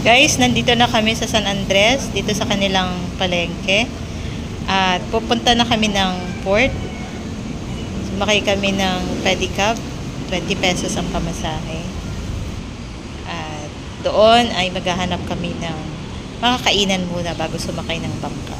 Guys, nandito na kami sa San Andres, dito sa kanilang palengke. At pupunta na kami ng port. Sumakay kami ng pedicab, 20 pesos ang pamasahe. At doon ay maghahanap kami ng makakainan muna bago sumakay ng bangka.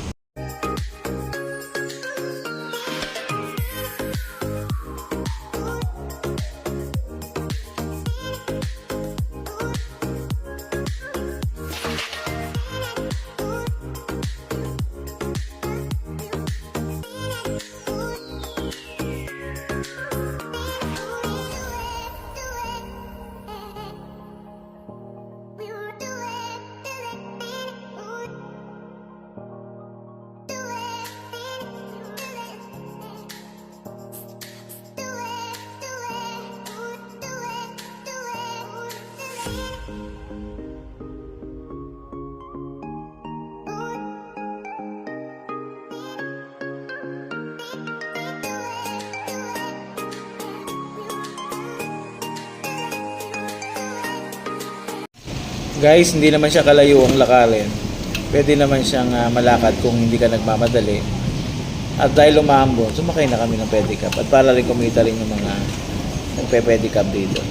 Guys, hindi naman siya kalayo ang lakalin. Pwede naman siyang malakad kung hindi ka nagmamadali. At dahil umahambon, sumakay na kami ng pedicab. At para rin kumita rin yung mga nagpe-pedicab dito.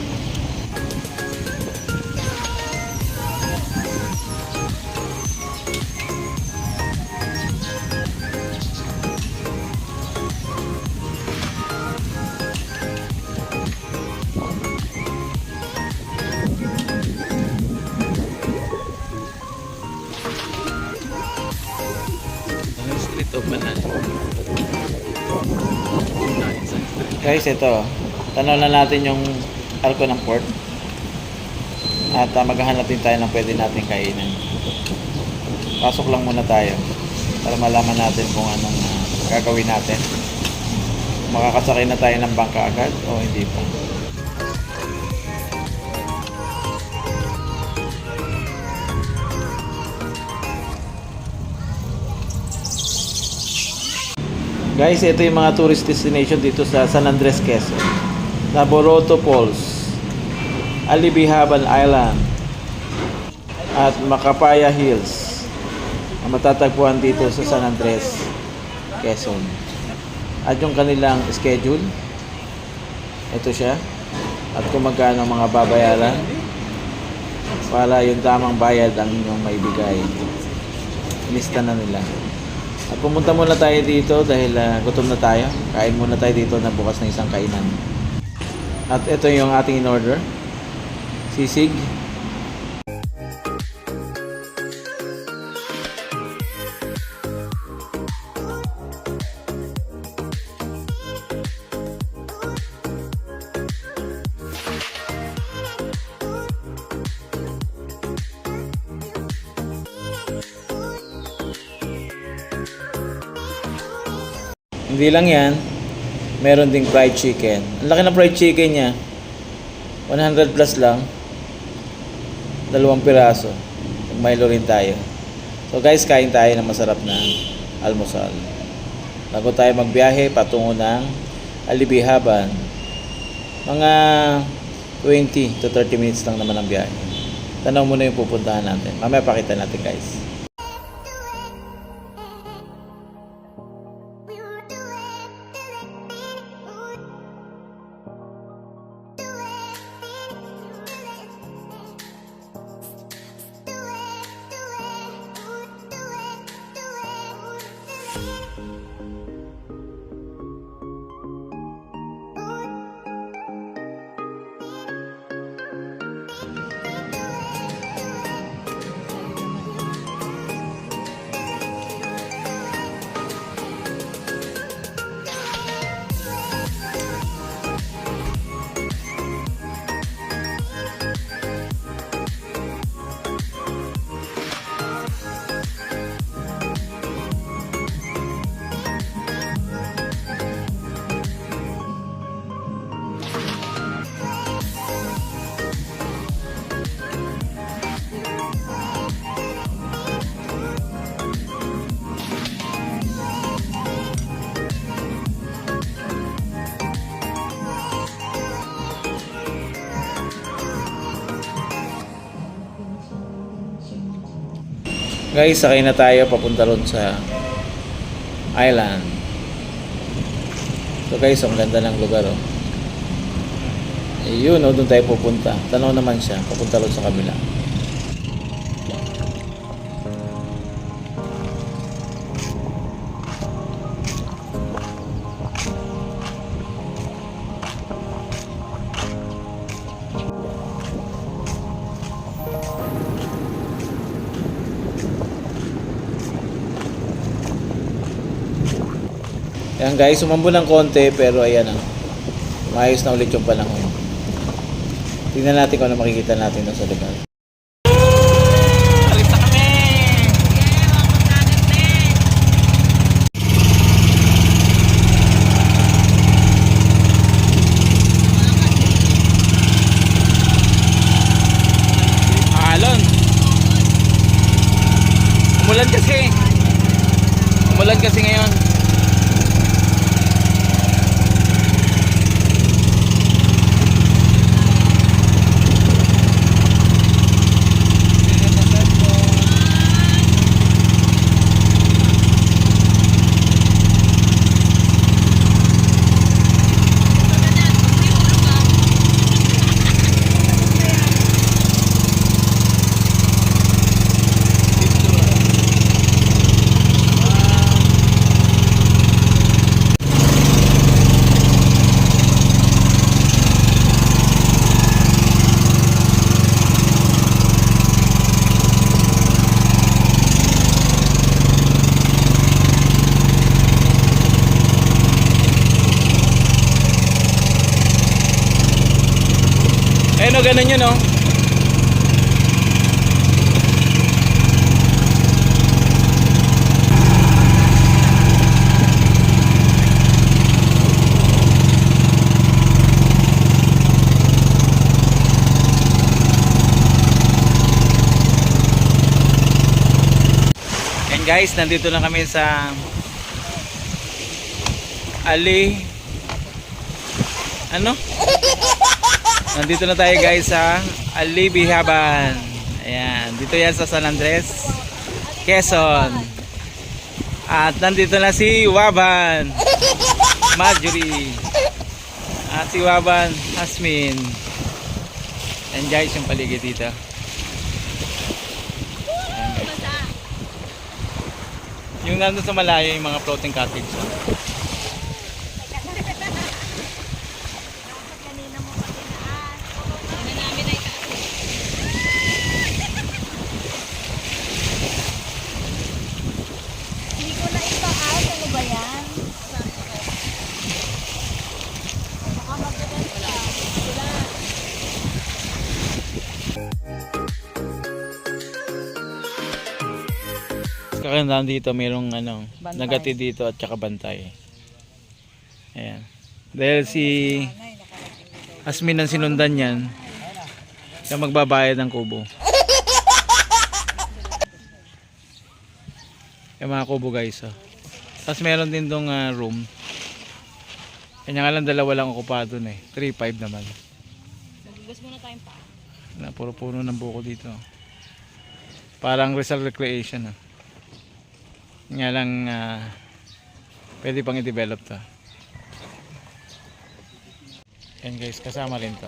Guys, ito. Tanaw na natin yung arko ng port. At maghahanap din tayo ng pwede natin kainin. Pasok lang muna tayo para malaman natin kung anong gagawin natin. Makakasakay na tayo ng bangka agad o hindi pa. Guys, ito yung mga tourist destination dito sa San Andres, Quezon. Naboroto Falls, Alibihaban Island, at Macapaya Hills. Ang matatagpuan dito sa San Andres, Quezon. At yung kanilang schedule, ito siya. At kung magkano mga babayaran para yung tamang bayad ang inyong maibigay. Lista na nila. At pumunta muna tayo dito dahil gutom na tayo. Kain muna tayo dito na bukas na isang kainan. At ito yung ating in-order. Sisig. Hindi lang yan, meron ding fried chicken. Ang laki ng fried chicken niya. 100 plus lang. 2 piraso. Milo rin tayo. So guys, kain tayo ng masarap na almusal. Bago tayo magbiyahe patungo ng Alibihaban. Mga 20 to 30 minutes lang naman ang biyahe. Tanaw muna yung pupuntahan natin. Mamaya pakita natin guys. Guys, sakay na tayo papunta ron sa island. So guys, ang ganda ng lugar oh. Ayun oh, doon tayo pupunta. Tanaw naman siya, papunta ron sa kabila. Ayan guys, sumambo ng konti pero ayan ah. Maayos na ulit yung panahon. Tingnan natin kung ano makikita natin doon sa lugar. Alis na kami! Alon! Umulan kasi! Umulan kasi ngayon. Ayun o, ganun yun o. And guys, nandito na kami sa Nandito na tayo guys sa Alibihaban. Ayan, dito yan sa San Andres, Quezon. At nandito na si Waban Marjorie at si Waban Hasmin. Ayan guys, yung paligid dito. Ayan, guys. Yung nandun sa malayo yung mga floating cottage. Kakandaan dito mayroong nagati dito at saka bantay. Ayan. Dahil si Asmin ang sinundan yan, siya magbabayad ng kubo. Yung mga kubo guys. Oh. Tapos meron din dong room. Kanya nga lang dalawa lang okupado na eh. 3-5 naman. Nagigas muna tayong pa. Na puro puno ng buko dito. Parang Rizal Recreation. Nga lang pwede pang i-develop to. Yan guys, kasama rin to.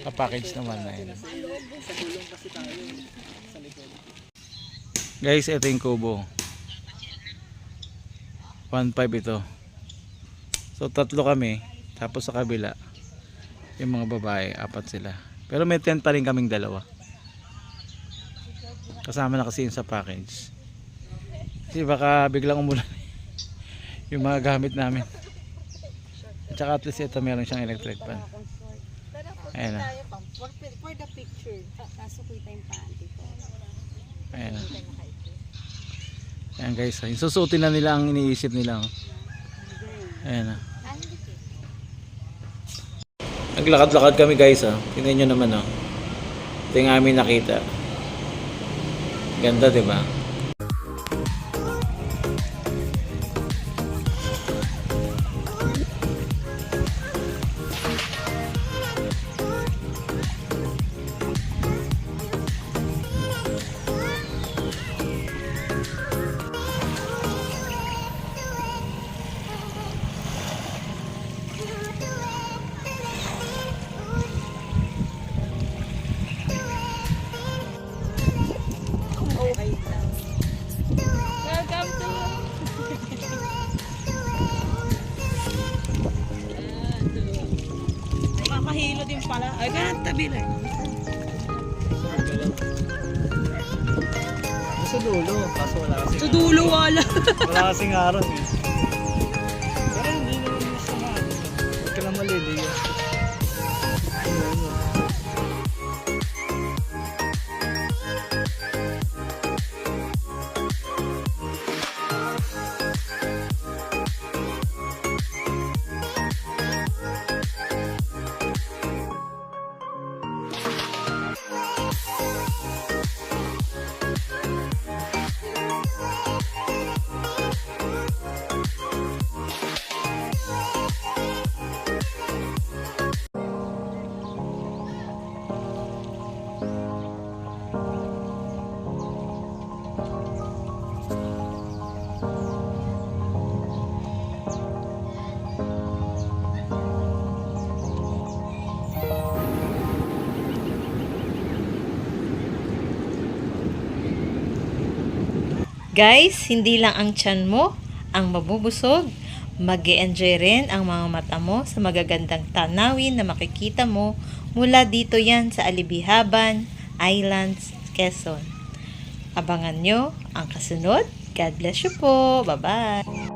Pa-package naman na yun. Guys, ito yung kubo. 1.5 ito. So tatlo kami. Tapos sa kabila yung mga babae, 4 sila. Pero may tent pa rin kaming dalawa. Kasama na kasi yun sa package. Kasi baka biglang umulan yung mga gamit namin. At saka at least ito meron siyang electric fan. Ayan na. For the picture, nasukoy tayong panty ko. Ayan na. Ayan guys, yung susutin na nila ang iniisip nila. Ayan na. Naglakad-lakad kami guys ha. Tingnan nyo naman oh. Ito yung aming nakita. Ganda diba? din pala. Ay, ganun tabi lang. Sa dulo, kaso wala kasi. Sa dulo wala. Wala kasing araw eh. Pero hindi naman masama. Huwag ka lang maliliya. Guys, hindi lang ang tiyan mo ang mabubusog, mag-e-enjoy rin ang mga mata mo sa magagandang tanawin na makikita mo mula dito yan sa Alibihaban Islands, Quezon. Abangan nyo ang kasunod. God bless you po. Bye-bye.